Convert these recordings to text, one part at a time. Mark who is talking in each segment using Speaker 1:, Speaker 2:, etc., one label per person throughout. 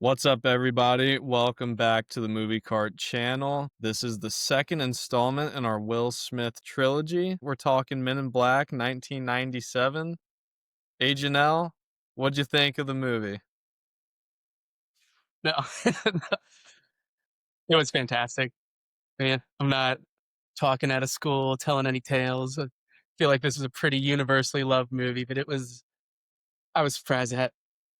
Speaker 1: What's up, everybody? Welcome back to the Movie Cart channel. This is the second installment in our Will Smith trilogy. We're talking Men in Black 1997. Hey, Janelle, what'd you think of the movie?
Speaker 2: No, it was fantastic. Yeah, I'm not talking out of school, telling any tales. I feel like this is a pretty universally loved movie, but I was surprised at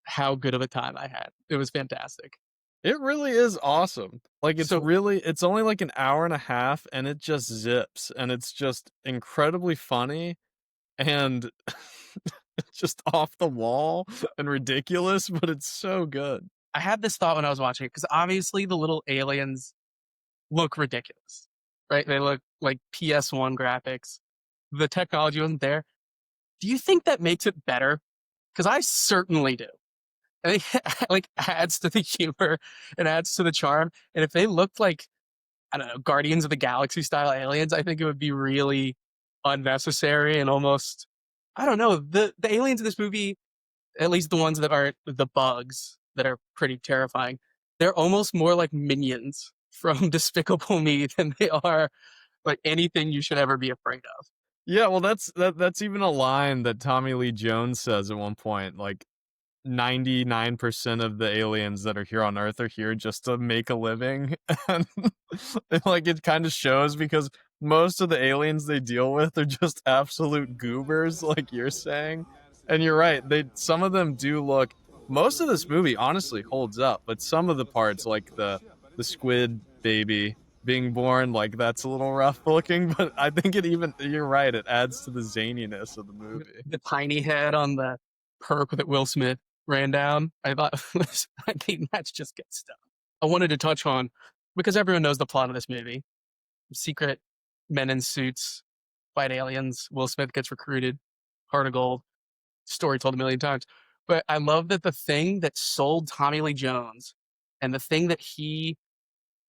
Speaker 2: how good of a time I had. It was fantastic.
Speaker 1: It really is awesome. Like,
Speaker 2: So
Speaker 1: it's only like an hour and a half, and it just zips, and it's just incredibly funny and just off the wall and ridiculous, but it's so good.
Speaker 2: I had this thought when I was watching it because obviously the little aliens look ridiculous, right? They look like PS1 graphics. The technology wasn't there. Do you think that makes it better? Because I certainly do. I think like adds to the humor and adds to the charm. And if they looked like, I don't know, Guardians of the Galaxy style aliens, I think it would be really unnecessary and almost, I don't know, the aliens in this movie, at least the ones that aren't the bugs that are pretty terrifying, they're almost more like minions from Despicable Me than they are like anything you should ever be afraid of.
Speaker 1: Yeah, well, that's even a line that Tommy Lee Jones says at one point, like, 99% of the aliens that are here on Earth are here just to make a living. And like it kind of shows because most of the aliens they deal with are just absolute goobers, like you're saying. And you're right, they some of them do look most of this movie honestly holds up, but some of the parts like the squid baby being born, like that's a little rough looking, but I think it even you're right, it adds to the zaniness of the movie.
Speaker 2: The tiny head on the perk that Will Smith ran down. I thought, I mean, that's just good stuff. I wanted to touch on because everyone knows the plot of this movie: secret men in suits fight aliens. Will Smith gets recruited. Heart of gold. Story told a million times. But I love that the thing that sold Tommy Lee Jones and the thing that he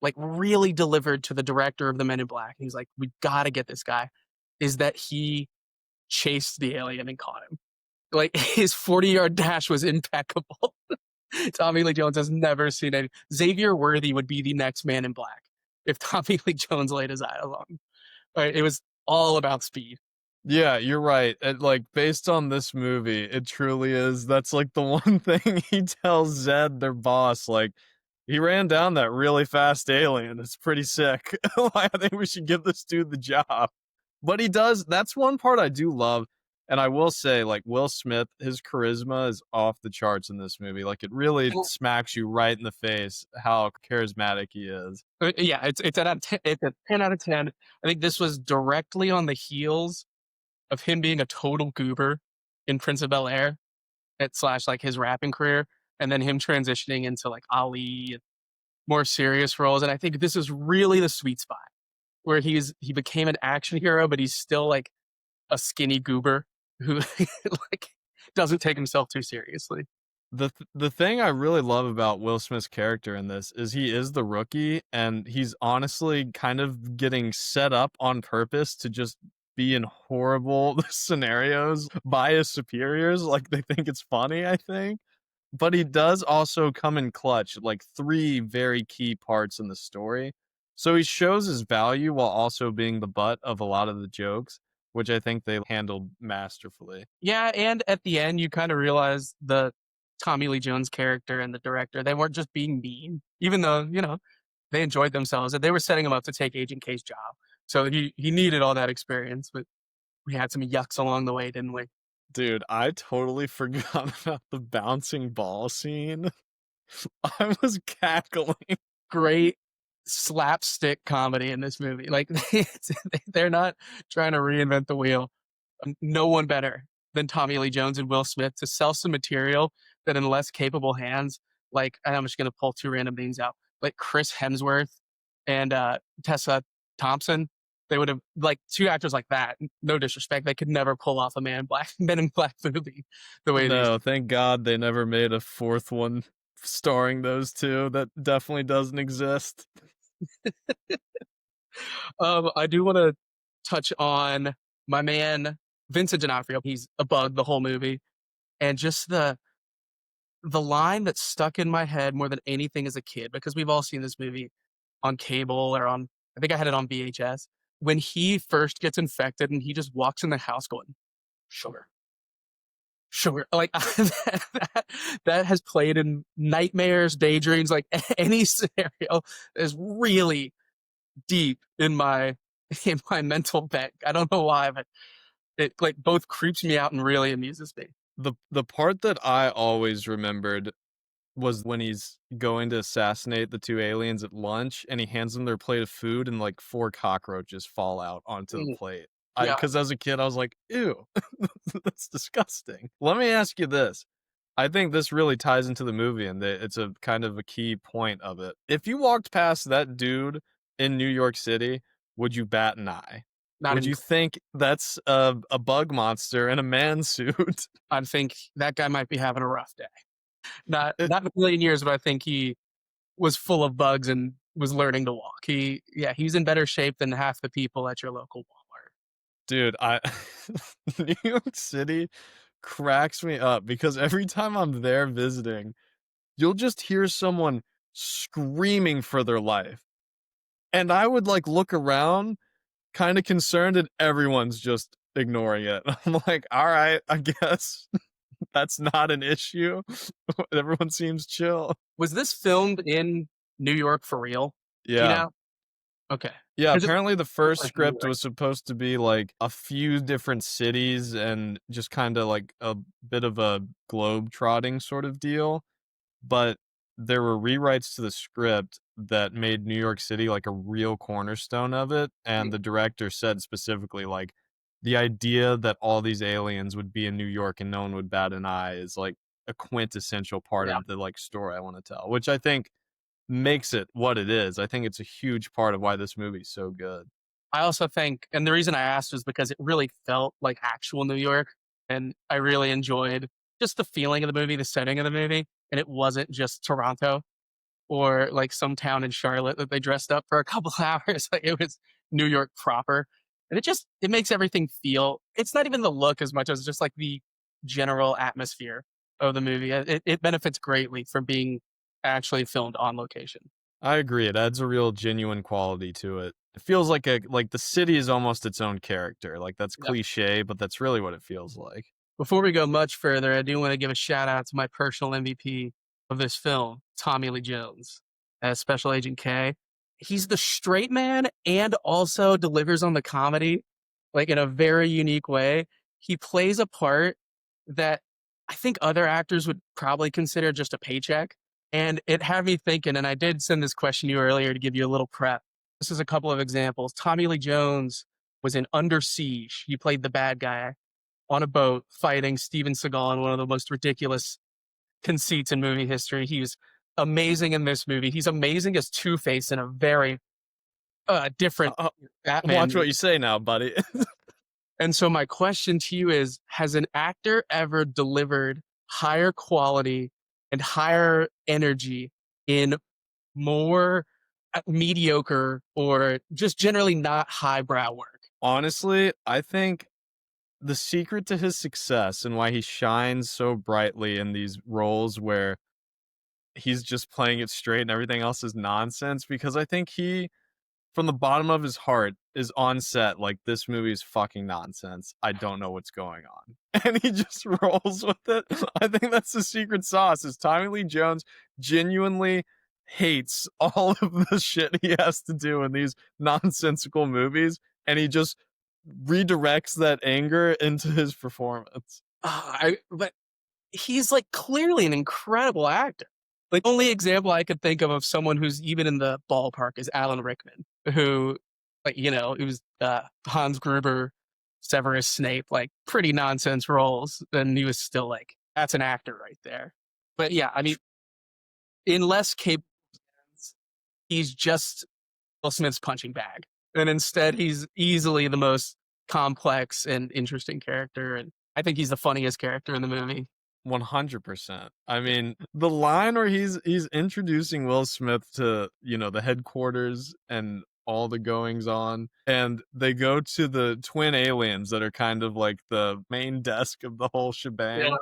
Speaker 2: like really delivered to the director of the Men in Black, he's like, we got to get this guy, is that he chased the alien and caught him. Like his 40-yard dash was impeccable. Tommy Lee Jones has never seen any. Xavier Worthy would be the next Man in Black if Tommy Lee Jones laid his eyes on him. Right? It was all about speed.
Speaker 1: Yeah, you're right. Like based on this movie, it truly is. That's like the one thing he tells Zed, their boss, like he ran down that really fast alien. It's pretty sick. Like, I think we should give this dude the job. But he does. That's one part I do love. And I will say, like Will Smith, his charisma is off the charts in this movie. Like it really smacks you right in the face how charismatic he is.
Speaker 2: Yeah, it's a 10 out of 10. I think this was directly on the heels of him being a total goober in Prince of Bel Air at slash like his rapping career, and then him transitioning into like Ali and more serious roles. And I think this is really the sweet spot where he became an action hero, but he's still like a skinny goober who like doesn't take himself too seriously.
Speaker 1: The thing I really love about Will Smith's character in this is he is the rookie and he's honestly kind of getting set up on purpose to just be in horrible scenarios by his superiors. Like they think it's funny, I think. But he does also come in clutch, like three very key parts in the story. So he shows his value while also being the butt of a lot of the jokes, which I think they handled masterfully.
Speaker 2: Yeah, and at the end you kind of realize the Tommy Lee Jones character and the director, they weren't just being mean, even though, they enjoyed themselves and they were setting him up to take Agent K's job. So he needed all that experience, but we had some yucks along the way, didn't we?
Speaker 1: Dude, I totally forgot about the bouncing ball scene. I was cackling.
Speaker 2: Great slapstick comedy in this movie. Like they're not trying to reinvent the wheel. No one better than Tommy Lee Jones and Will Smith to sell some material that in less capable hands, like I'm just going to pull two random names out, like Chris Hemsworth and Tessa Thompson. They would have like two actors like that. No disrespect, they could never pull off a Men in Black movie the way these.
Speaker 1: No, thank God they never made a fourth one starring those two. That definitely doesn't exist.
Speaker 2: I do want to touch on my man Vincent D'Onofrio. He's a bug the whole movie, and just the line that stuck in my head more than anything as a kid, because we've all seen this movie on cable or on, I think I had it on VHS, when he first gets infected and he just walks in the house going, "Sugar, sugar." Like, that has played in nightmares, daydreams, like, any scenario is really deep in my in my mental bank. I don't know why, but it, like, both creeps me out and really amuses me.
Speaker 1: The part that I always remembered was when he's going to assassinate the 2 aliens at lunch, and he hands them their plate of food, and, like, 4 cockroaches fall out onto the
Speaker 2: Mm,
Speaker 1: plate.
Speaker 2: yeah,
Speaker 1: Because as a kid, I was like, "Ew, that's disgusting." Let me ask you this. I think this really ties into the movie, and that it's a kind of a key point of it. If you walked past that dude in New York City, would you bat an eye?
Speaker 2: not
Speaker 1: Would
Speaker 2: even
Speaker 1: you
Speaker 2: cl
Speaker 1: think that's a bug monster in a man suit?
Speaker 2: I think that guy might be having a rough day. Not
Speaker 1: It
Speaker 2: not in a million years, but I think he was full of bugs and was learning to walk. He's in better shape than half the people at your local Walmart.
Speaker 1: Dude, I New York City cracks me up because every time I'm there visiting, you'll just hear someone screaming for their life. And I would like look around kind of concerned and everyone's just ignoring it. I'm like, "All right, I guess that's not an issue." Everyone seems chill.
Speaker 2: Was this filmed in New York for real? Do you
Speaker 1: Yeah.
Speaker 2: know? Okay.
Speaker 1: Yeah,
Speaker 2: Because it
Speaker 1: apparently the
Speaker 2: looks
Speaker 1: first
Speaker 2: like New
Speaker 1: script
Speaker 2: York.
Speaker 1: was supposed to be, like, a few different cities and just kinda like a bit of a globe-trotting sort of deal, but there were rewrites to the script that made New York City, like, a real cornerstone of it,
Speaker 2: Mm,
Speaker 1: and the director said specifically, like, the idea that all these aliens would be in New York and no one would bat an eye is, like, a quintessential part
Speaker 2: yeah.
Speaker 1: of the, like, story I wanna tell, which I think makes it what it is. I think it's a huge part of why this movie's so good.
Speaker 2: I also think, and the reason I asked was because it really felt like actual New York, and I really enjoyed just the feeling of the movie, the setting of the movie, and it wasn't just Toronto or like some town in Charlotte that they dressed up for a couple hours. Like, it was New York proper. And it makes everything feel, it's not even the look as much as just like the general atmosphere of the movie. It benefits greatly from being actually filmed on location.
Speaker 1: I agree, it adds a real genuine quality to it. It feels like the city is almost its own character, like, that's
Speaker 2: Yeah.
Speaker 1: cliché, but that's really what it feels like.
Speaker 2: Before we go much further, I do want to give a shout out to my personal MVP of this film, Tommy Lee Jones, as Special Agent K. He's the straight man and also delivers on the comedy, like, in a very unique way. He plays a part that I think other actors would probably consider just a paycheck. And it had me thinking, and I did send this question to you earlier to give you a little prep. This is a couple of examples. Tommy Lee Jones was in Under Siege. He played the bad guy on a boat fighting Steven Seagal in one of the most ridiculous conceits in movie history. He was amazing in this movie. He's amazing as Two Face in a very different
Speaker 1: Uh,
Speaker 2: Batman
Speaker 1: watch what
Speaker 2: movie.
Speaker 1: you say now, buddy.
Speaker 2: And so my question to you is, has an actor ever delivered higher quality and higher energy in more mediocre or just generally not highbrow work?
Speaker 1: Honestly, I think the secret to his success and why he shines so brightly in these roles where he's just playing it straight and everything else is nonsense, because I think he from the bottom of his heart is on set like, "This movie is fucking nonsense. I don't know what's going on." And he just rolls with it. I think that's the secret sauce is Tommy Lee Jones genuinely hates all of the shit he has to do in these nonsensical movies, and he just redirects that anger into his performance.
Speaker 2: But he's like clearly an incredible actor. Like, only example I could think of someone who's even in the ballpark is Alan Rickman, who, like, it was Hans Gruber, Severus Snape, like pretty nonsense roles, and he was still like, that's an actor right there. But yeah, I mean, in less capable hands, he's just Will Smith's punching bag, and instead he's easily the most complex and interesting character, and I think he's the funniest character in the movie.
Speaker 1: 100%. I mean, the line where he's introducing Will Smith to, the headquarters and all the goings on, and they go to the twin aliens that are kind of like the main desk of the whole
Speaker 2: Yeah.
Speaker 1: shebang,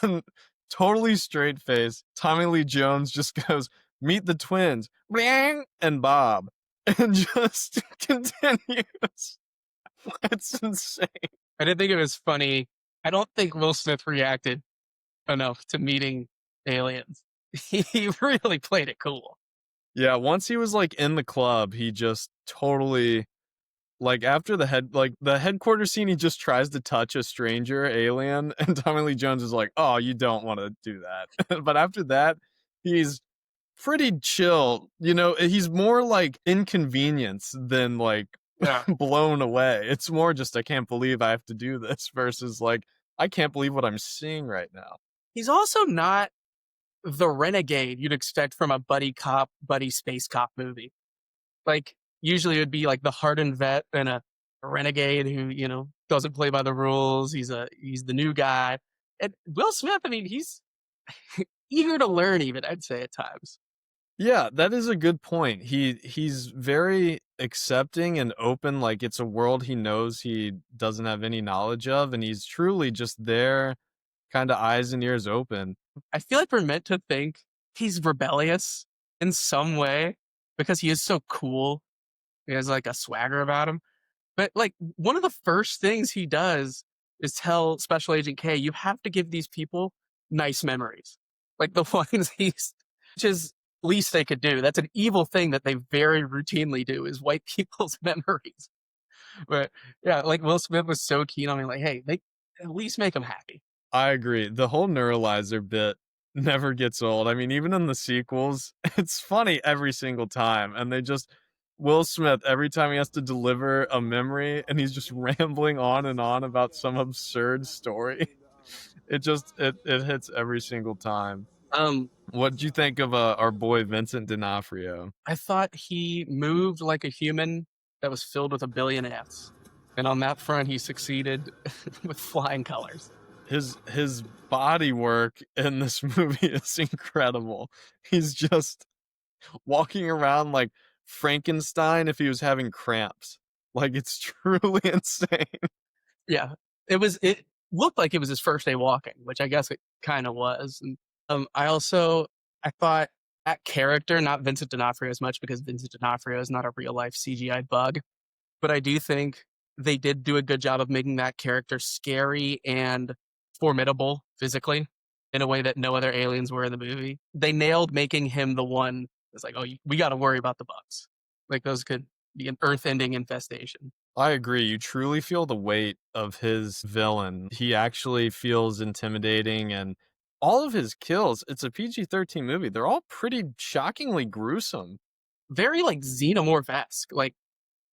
Speaker 1: and totally straight face. Tommy Lee Jones just goes, "Meet the twins, Bling and Bob," and just continues. It's insane.
Speaker 2: I did think it was funny. I don't think Will Smith reacted enough to meeting aliens. He really played it cool.
Speaker 1: Yeah, once he was like in the club, he just totally like after the headquarters scene, he just tries to touch a stranger alien, and Tommy Lee Jones is like, "Oh, you don't want to do that." But after that, he's pretty chill. You know, he's more like inconvenience than like
Speaker 2: Yeah.
Speaker 1: blown away. It's more just I can't believe I have to do this versus like I can't believe what I'm seeing right now.
Speaker 2: He's also not the renegade you'd expect from a buddy cop, buddy space cop movie. Like, usually it would be like the hardened vet and a renegade who, doesn't play by the rules. He's the new guy. And Will Smith, I mean, he's eager to learn even, I'd say at times.
Speaker 1: Yeah, that is a good point. He's very accepting and open, like it's a world he knows he doesn't have any knowledge of, and he's truly just there, kind of eyes and ears open.
Speaker 2: I feel like we're meant to think he's rebellious in some way because he is so cool. He has like a swagger about him. But like one of the first things he does is tell Special Agent K, you have to give these people nice memories. Like the ones which is least they could do. That's an evil thing that they very routinely do is wipe people's memories. But yeah, like Will Smith was so keen on me, like, hey, they at least make them happy.
Speaker 1: I agree. The whole neuralyzer bit never gets old. I mean, even in the sequels, it's funny every single time, and they just Will Smith every time he has to deliver a memory, and he's just rambling on and on about some absurd story. It hits every single time.
Speaker 2: Um,
Speaker 1: What'd you think of, our boy Vincent D'Onofrio?
Speaker 2: I thought he moved like a human that was filled with a billion Fs. And on that front, he succeeded with flying colors.
Speaker 1: His body work in this movie is incredible. He's just walking around like Frankenstein if he was having cramps. Like, it's truly insane.
Speaker 2: Yeah, it looked like it was his first day walking, which I guess it kind of was. And I thought that character, not Vincent D'Onofrio as much because Vincent D'Onofrio is not a real life CGI bug, but I do think they did do a good job of making that character scary and formidable physically in a way that no other aliens were in the movie. They nailed making him the one that's like, oh, we got to worry about the bugs. Like those could be an earth-ending infestation.
Speaker 1: I agree. You truly feel the weight of his villain. He actually feels intimidating, and all of his kills, it's a PG-13 movie. They're all pretty shockingly gruesome.
Speaker 2: Very like xenomorph-esque, like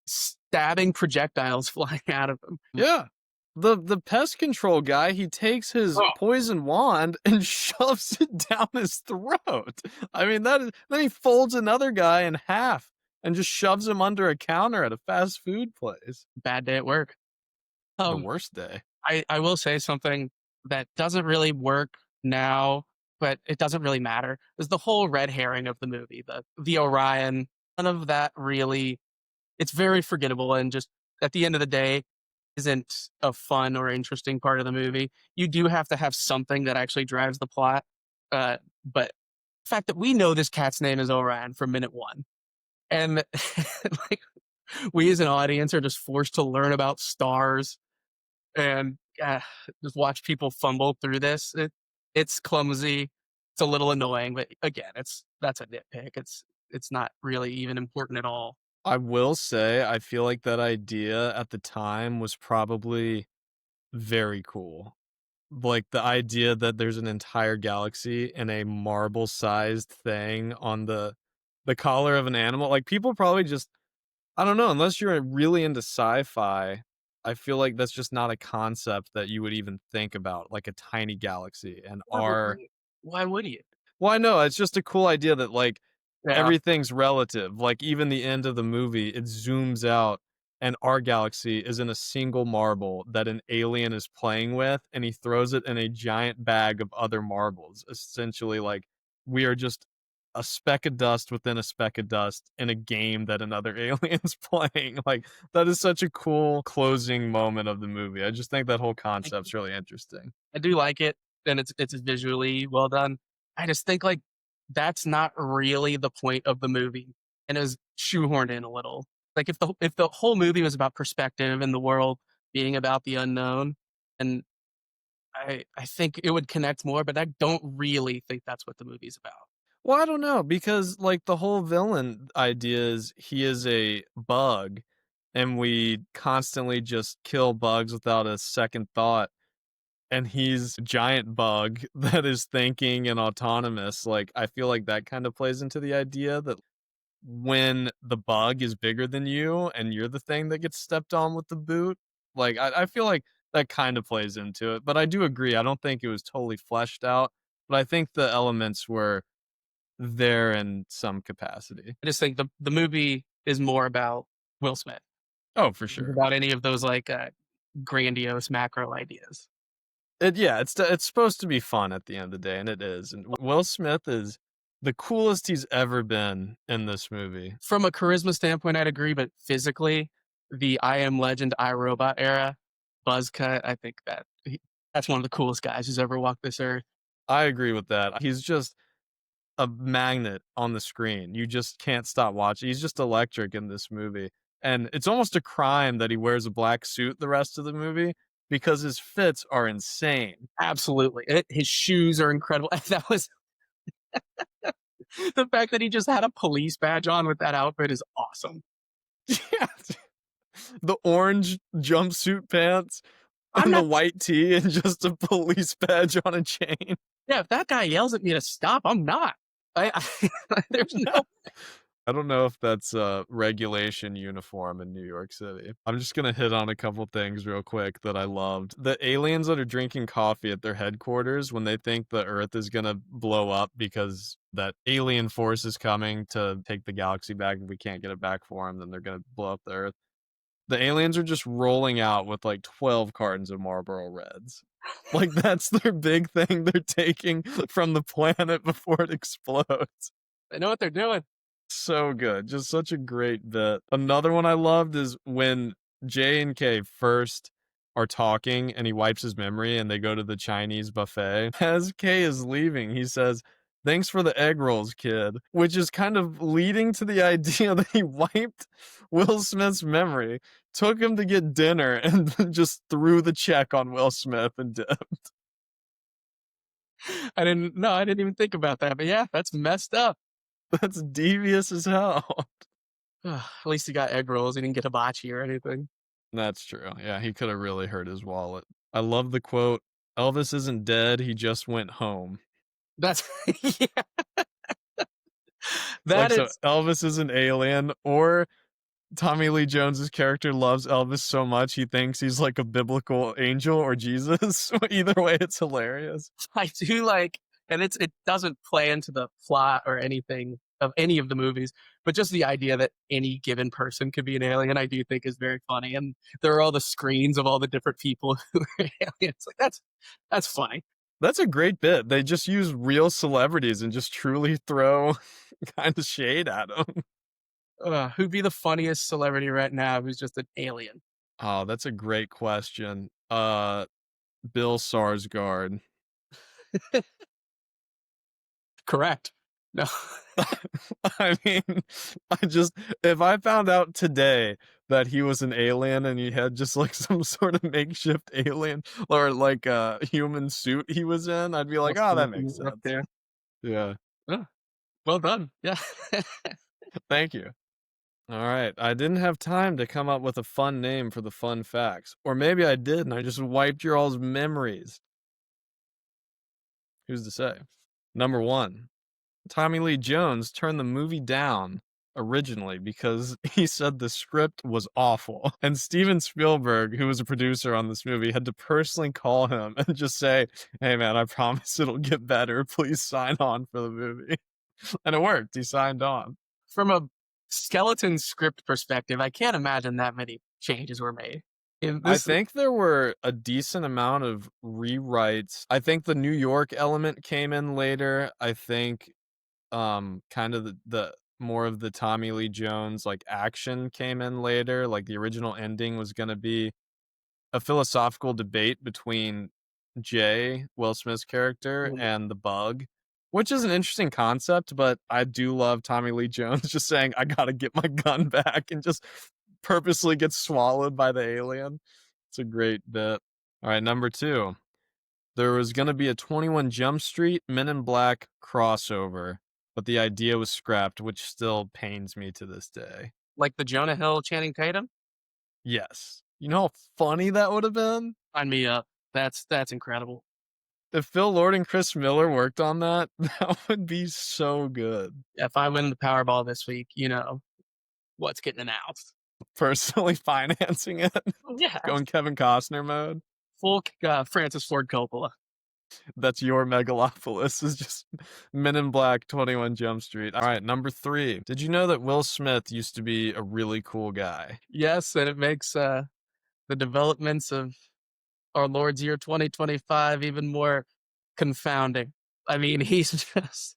Speaker 2: stabbing projectiles flying out of him.
Speaker 1: Yeah. The pest control guy, he takes his
Speaker 2: Oh,
Speaker 1: poison wand and shoves it down his throat. I mean, that is then he folds another guy in half and just shoves him under a counter at a fast food place.
Speaker 2: bad day at work.
Speaker 1: The
Speaker 2: Um,
Speaker 1: worst day.
Speaker 2: I will say something that doesn't really work now, but it doesn't really matter. Is the whole red herring of the movie, the Orion. None of that really. It's very forgettable, and just at the end of the day, isn't a fun or interesting part of the movie. You do have to have something that actually drives the plot. But the fact that we know this cat's name is Orion from minute one, and like we as an audience are just forced to learn about stars and just watch people fumble through this. It's clumsy. It's a little annoying, but again, that's a nitpick. It's not really even important at all.
Speaker 1: I will say, I feel like that idea at the time was probably very cool. Like, the idea that there's an entire galaxy and a marble-sized thing on the collar of an animal, like, people probably just I don't know, unless you're really into sci-fi, I feel like that's just not a concept that you would even think about, like a tiny galaxy and
Speaker 2: Why would
Speaker 1: our
Speaker 2: you? Why would you?
Speaker 1: well, I know, it's just a cool idea that, like,
Speaker 2: Yeah,
Speaker 1: everything's relative, like, even the end of the movie, it zooms out, and our galaxy is in a single marble that an alien is playing with, and he throws it in a giant bag of other marbles, essentially, like, we are just a speck of dust within a speck of dust in a game that another alien's playing, like, that is such a cool closing moment of the movie, I just think that whole
Speaker 2: I,
Speaker 1: concept's really interesting.
Speaker 2: I do like it. and it's visually well done. I just think, like, that's not really the point of the movie, and it was shoehorned in a little. Like, if the whole movie was about perspective and the world being about the unknown, and I think it would connect more, but I don't really think that's what the movie's about.
Speaker 1: Well, I don't know because, like, the whole villain idea is he is a bug, and we constantly just kill bugs without a second thought, and he's a giant bug that is thinking and autonomous. Like, I feel like that kinda plays into the idea that when the bug is bigger than you and you're the thing that gets stepped on with the boot, like, I feel like that kinda plays into it, but I do agree, I don't think it was totally fleshed out, but I think the elements were there in some capacity.
Speaker 2: I just think the movie is more about Will Smith
Speaker 1: Oh, for
Speaker 2: than
Speaker 1: sure.
Speaker 2: about any of those, like, grandiose macro ideas.
Speaker 1: Yeah, it's supposed to be fun at the end of the day, and it is, and Will Smith is the coolest he's ever been in this movie.
Speaker 2: From a charisma standpoint, I'd agree, but physically, the I Am Legend, I, Robot era, buzz cut, I think that's one of the coolest guys who's ever walked this earth.
Speaker 1: I agree with that. He's just a magnet on the screen. You just can't stop watching. He's just electric in this movie, and it's almost a crime that he wears a black suit the rest of the movie because his fits are insane.
Speaker 2: Absolutely. His shoes are incredible. That was the fact that he just had a police badge on with that outfit is awesome.
Speaker 1: Yeah, the orange jumpsuit pants
Speaker 2: I'm
Speaker 1: and the
Speaker 2: not
Speaker 1: white tee and just a police badge on a chain.
Speaker 2: Yeah, if that guy yells at me to stop, I'm not. There's no
Speaker 1: I don't know if that's a regulation uniform in New York City. I'm just gonna hit on a couple things real quick that I loved. The aliens that are drinking coffee at their headquarters when they think the Earth is gonna blow up because that alien force is coming to take the galaxy back. If we can't get it back for them, then they're gonna blow up the Earth. The aliens are just rolling out with like 12 cartons of Marlboro Reds. Like that's their big thing they're taking from the planet before it explodes.
Speaker 2: they know what they're doing.
Speaker 1: So good. Just such a great bit. Another one I loved is when J and K first are talking and he wipes his memory and they go to the Chinese buffet. As K is leaving, he says, "Thanks for the egg rolls, kid," which is kind of leading to the idea that he wiped Will Smith's memory, took him to get dinner, and then just threw the check on Will Smith and dipped.
Speaker 2: I didn't even think about that, but yeah, that's messed up.
Speaker 1: That's devious as hell.
Speaker 2: Ugh, at least he got egg rolls, he didn't get hibachi or anything.
Speaker 1: That's true. Yeah, he could have really hurt his wallet. I love the quote, "Elvis isn't dead, he just went home."
Speaker 2: That's yeah,
Speaker 1: Like,
Speaker 2: that
Speaker 1: so
Speaker 2: is
Speaker 1: Elvis is an alien, or Tommy Lee Jones's character loves Elvis so much he thinks he's like a biblical angel or Jesus. Either way, it's hilarious.
Speaker 2: I do like and it doesn't play into the plot or anything of any of the movies, but just the idea that any given person could be an alien, I do think is very funny, and there are all the screens of all the different people who are aliens, like, that's funny.
Speaker 1: That's a great bit. They just use real celebrities and just truly throw kind of shade at them.
Speaker 2: Who'd be the funniest celebrity right now who's just an alien?
Speaker 1: Oh, that's a great question. Bill Sarsgaard.
Speaker 2: Correct. No.
Speaker 1: I mean, I just if I found out today that he was an alien and he had just like some sort of makeshift alien or like a human suit he was in, I'd be like, "Oh, that makes
Speaker 2: Up
Speaker 1: sense."
Speaker 2: there.
Speaker 1: Yeah.
Speaker 2: Oh, well done. Yeah.
Speaker 1: Thank you. All right. I didn't have time to come up with a fun name for the fun facts. Or maybe I did and I just wiped your all's memories. Who's to say? Number 1. Tommy Lee Jones turned the movie down originally because he said the script was awful. And Steven Spielberg, who was a producer on this movie, had to personally call him and just say, "Hey man, I promise it'll get better. Please sign on for the movie." And it worked. He signed on.
Speaker 2: From a skeleton script perspective, I can't imagine that many changes were made. In
Speaker 1: I
Speaker 2: this
Speaker 1: think there were a decent amount of rewrites. I think the New York element came in later. I think kind of the more of the Tommy Lee Jones like action came in later. Like the original ending was going to be a philosophical debate between Jay, Will Smith's character,
Speaker 2: Mhm.
Speaker 1: and the bug, which is an interesting concept, but I do love Tommy Lee Jones just saying, "I gotta get my gun back," and just purposely gets swallowed by the alien. It's a great bit. Alright, number 2. There was gonna be a 21 Jump Street Men in Black crossover, but the idea was scrapped, which still pains me to this day.
Speaker 2: Like the Jonah Hill Channing Tatum?
Speaker 1: Yes. You know how funny that would have been?
Speaker 2: Sign me up. That's incredible.
Speaker 1: If Phil Lord and Chris Miller worked on that, that would be so good.
Speaker 2: If I win the Powerball this week, you know what's getting announced.
Speaker 1: Personally financing it,
Speaker 2: Yeah.
Speaker 1: going Kevin Costner mode.
Speaker 2: Full Francis Ford Coppola.
Speaker 1: That's your megalopolis, is just Men in Black 21 Jump Street. All right, number 3. Did you know that Will Smith used to be a really cool guy?
Speaker 2: Yes, and it makes the developments of our Lord's year 2025 even more confounding. I mean, he's just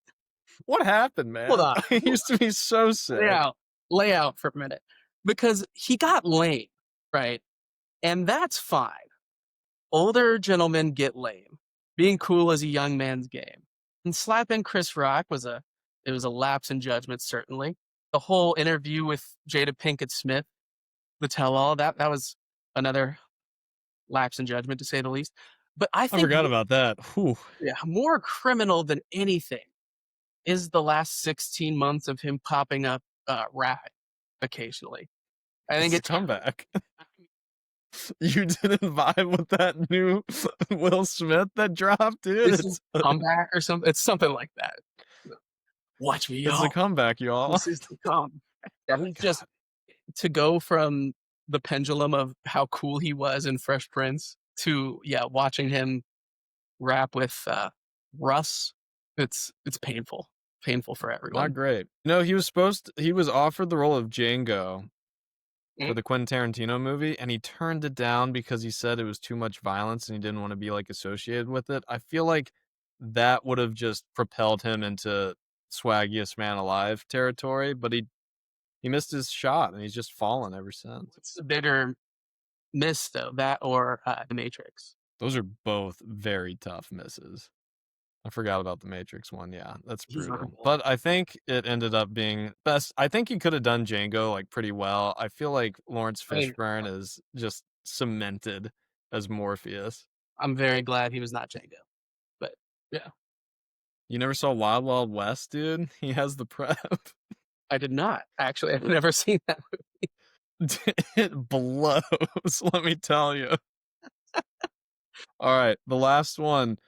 Speaker 1: What happened,
Speaker 2: hold
Speaker 1: man?
Speaker 2: on,
Speaker 1: He
Speaker 2: hold
Speaker 1: used to be so
Speaker 2: on, lay
Speaker 1: sick.
Speaker 2: out, lay out for a minute, because he got lame, right? And that's fine. Older gentlemen get lame. Being cool is a young man's game. And slapping Chris Rock was a lapse in judgment, certainly. The whole interview with Jada Pinkett Smith, the tell-all, that was another lapse in judgment, to say the least. But I
Speaker 1: I
Speaker 2: think
Speaker 1: forgot about that. Whew.
Speaker 2: yeah, more criminal than anything is the last 16 months of him popping up rapping occasionally. I think
Speaker 1: It's a
Speaker 2: it's
Speaker 1: comeback. You didn't vibe with that new Will Smith that dropped, dude?
Speaker 2: this is comeback or something. It's something like that. Watch me,
Speaker 1: It's a
Speaker 2: y'all.
Speaker 1: comeback, y'all.
Speaker 2: This is the come. Yeah, he's just
Speaker 1: God,
Speaker 2: to go from the pendulum of how cool he was in Fresh Prince to yeah, watching him rap with Russ. It's painful, painful for
Speaker 1: not
Speaker 2: everyone.
Speaker 1: great. No, he was offered the role of Django for
Speaker 2: Mm.
Speaker 1: the Quentin Tarantino movie, and he turned it down because he said it was too much violence and he didn't wanna be, like, associated with it. I feel like that would have just propelled him into swaggiest man alive territory, but he missed his shot, and he's just fallen ever since.
Speaker 2: What's the bigger miss though, that or The Matrix?
Speaker 1: Those are both very tough misses. I forgot about the Matrix one, yeah, that's
Speaker 2: He's
Speaker 1: brutal.
Speaker 2: unbelievable.
Speaker 1: But I think it ended up being best. I think he could have done Django, like, pretty well. I feel like Lawrence
Speaker 2: I mean,
Speaker 1: Fishburne is just cemented as Morpheus.
Speaker 2: I'm very glad he was not Django, but yeah,
Speaker 1: You never saw Wild Wild West, dude? He has the prep.
Speaker 2: I did not actually. I've never seen that.
Speaker 1: It blows, let me tell you. Alright, the last one,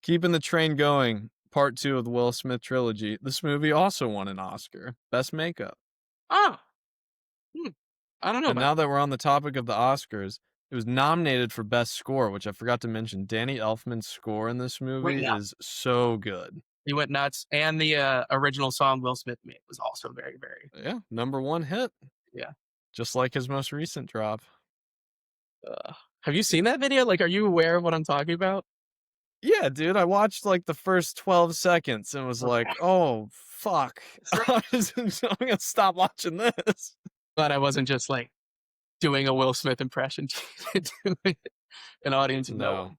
Speaker 1: keeping the train going, part 2 of the Will Smith trilogy. This movie also won an Oscar, Best Makeup.
Speaker 2: Ah, hmm, I don't know
Speaker 1: And
Speaker 2: about
Speaker 1: now
Speaker 2: that.
Speaker 1: that we're on the topic of the Oscars, it was nominated for Best Score, which I forgot to mention. Danny Elfman's score in this
Speaker 2: Went
Speaker 1: movie
Speaker 2: nuts.
Speaker 1: is so good.
Speaker 2: He went nuts, and the original song Will Smith made was also very, very
Speaker 1: Yeah, number 1 hit,
Speaker 2: yeah.
Speaker 1: just like his most recent drop.
Speaker 2: Have you seen that video? Like, are you aware of what I'm talking about?
Speaker 1: Yeah, dude, I watched, like, the first 12 seconds and was like,
Speaker 2: Okay.
Speaker 1: "Oh, fuck. I'm gonna stop watching this."
Speaker 2: Glad I wasn't just like doing a Will Smith impression to an audience of no
Speaker 1: No.
Speaker 2: one.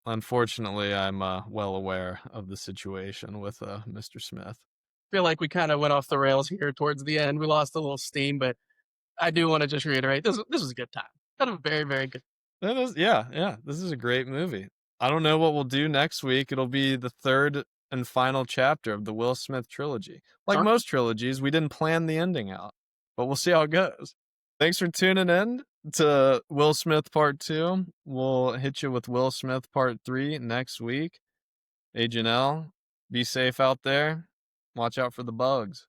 Speaker 1: Unfortunately, I'm, well aware of the situation with, Mr. Smith.
Speaker 2: I feel like we kind of went off the rails here towards the end. We lost a little steam, but I do want to just reiterate this was a good time. Had a very, very good.
Speaker 1: That is yeah, yeah, this is a great movie. I don't know what we'll do next week. It'll be the 3rd and final chapter of the Will Smith trilogy. Like
Speaker 2: Sure.
Speaker 1: most trilogies, we didn't plan the ending out, but we'll see how it goes. Thanks for tuning in to Will Smith Part 2. We'll hit you with Will Smith Part 3 next week. Hey, Janelle, be safe out there. Watch out for the bugs.